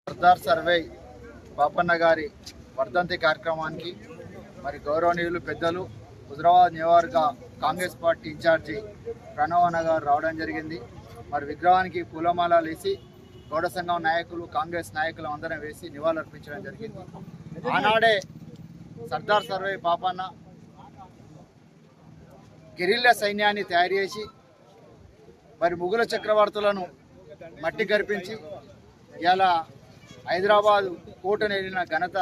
సర్దార్ సర్వేయ్ పాపన్న గారి వర్ధంతి కార్యక్రమానికి మరి గౌరవనీయులు పెద్దలు హుజరాబాద్ నియోజకవర్గ కాంగ్రెస్ పార్టీ ఇన్ఛార్జి ప్రణవ్ అన్న గారు రావడం జరిగింది. మరి విగ్రహానికి పూలమాల వేసి గౌడ సంఘం నాయకులు కాంగ్రెస్ నాయకులు అందరం వేసి నివాళులర్పించడం జరిగింది. ఆనాడే సర్దార్ సర్వేయ్ పాపన్న గెరిల్లా సైన్యాన్ని తయారు చేసి మరి ముఘల చక్రవర్తులను మట్టి గర్పించి ఇలా హైదరాబాద్ కోటను వెళ్ళిన ఘనత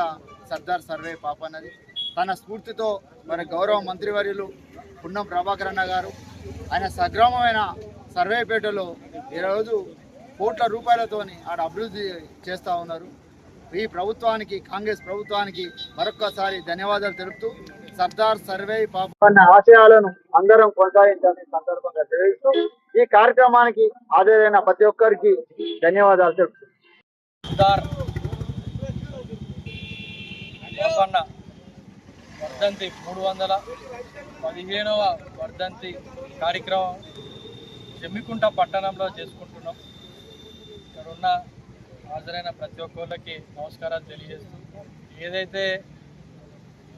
సర్దార్ సర్వేయ్ పాపన్నది. తన స్ఫూర్తితో మరి గౌరవ మంత్రివర్యులు పున్నం ప్రభాకర్ అన్న గారు ఆయన సగ్రామమైన సర్వేపేటలో ఈరోజు కోట్ల రూపాయలతోని ఆడ అభివృద్ధి చేస్తూ ఉన్నారు. ఈ ప్రభుత్వానికి కాంగ్రెస్ ప్రభుత్వానికి మరొక్కసారి ధన్యవాదాలు తెలుపుతూ సర్దార్ సర్వేయ్ పాపన్న ఆశయాలను అందరం కొనసాగించాలని సందర్భంగా తెలియజేస్తూ ఈ కార్యక్రమానికి హాజరైన ప్రతి ఒక్కరికి ధన్యవాదాలు తెలుపుతూ పాపన్న వర్ధంతి 315వ వర్ధంతి కార్యక్రమం జమ్మికుంట పట్టణంలో చేసుకుంటున్నాం. ఇక్కడ ఉన్న హాజరైన ప్రతి ఒక్కరికి నమస్కారాలు తెలియజేస్తూ ఏదైతే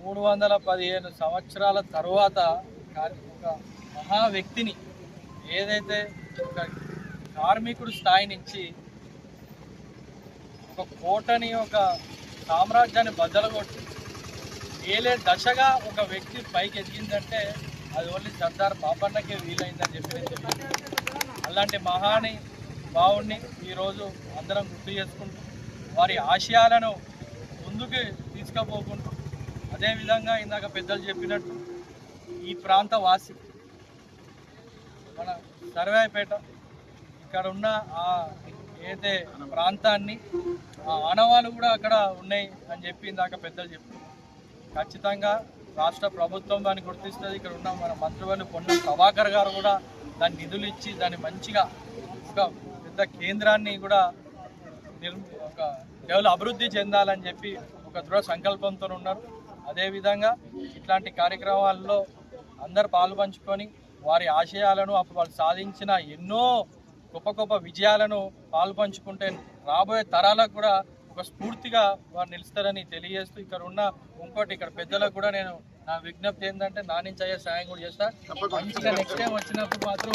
315 సంవత్సరాల తరువాత ఒక మహా వ్యక్తిని ఏదైతే ఒక కార్మికుడు స్థాయి నుంచి ఒక కోటని ఒక సామ్రాజ్యాన్ని బద్దలగొట్టి ఏలే దశగా ఒక వ్యక్తి పైకి ఎదిగిందంటే అది ఓన్లీ సర్దార్ పాపన్నకే వీలైందని చెప్పి అలాంటి మహాని భావుణ్ణి ఈరోజు అందరం గుర్తు చేసుకుంటూ వారి ఆశయాలను ముందుకు తీసుకుపోకుంటూ అదేవిధంగా ఇందాక పెద్దలు చెప్పినట్టు ఈ ప్రాంత వాసి మన సర్వేపేట ఇక్కడ ఉన్న ఏదైతే ప్రాంతాన్ని ఆనవాళ్ళు కూడా అక్కడ ఉన్నాయి అని చెప్పి ఇందాక పెద్దలు చెప్పారు. ఖచ్చితంగా రాష్ట్ర ప్రభుత్వం దాన్ని గుర్తిస్తుంది. ఇక్కడ ఉన్న మన మంత్రివర్యులు పొన్నం ప్రభాకర్ గారు కూడా దాన్ని నిధులు ఇచ్చి దాన్ని మంచిగా ఒక పెద్ద కేంద్రాన్ని కూడా ఒక డెవలప్ అభివృద్ధి చెందాలని చెప్పి ఒక దృఢ సంకల్పంతో ఉన్నారు. అదేవిధంగా ఇట్లాంటి కార్యక్రమాల్లో అందరు పాల్పంచుకొని వారి ఆశయాలను అప్పుడు వాళ్ళు సాధించిన ఎన్నో గొప్ప గొప్ప విజయాలను పాల్పంచుకుంటే రాబోయే తరాలకు కూడా ఒక స్ఫూర్తిగా వారు నిలుస్తారని తెలియజేస్తూ ఇక్కడ ఉన్న ఇక్కడ పెద్దలకు కూడా నేను నా విజ్ఞప్తి ఏంటంటే నా నుంచి అయ్యే సాయం కూడా చేస్తా. మంచిగా నెక్స్ట్ టైం వచ్చినప్పుడు మాత్రం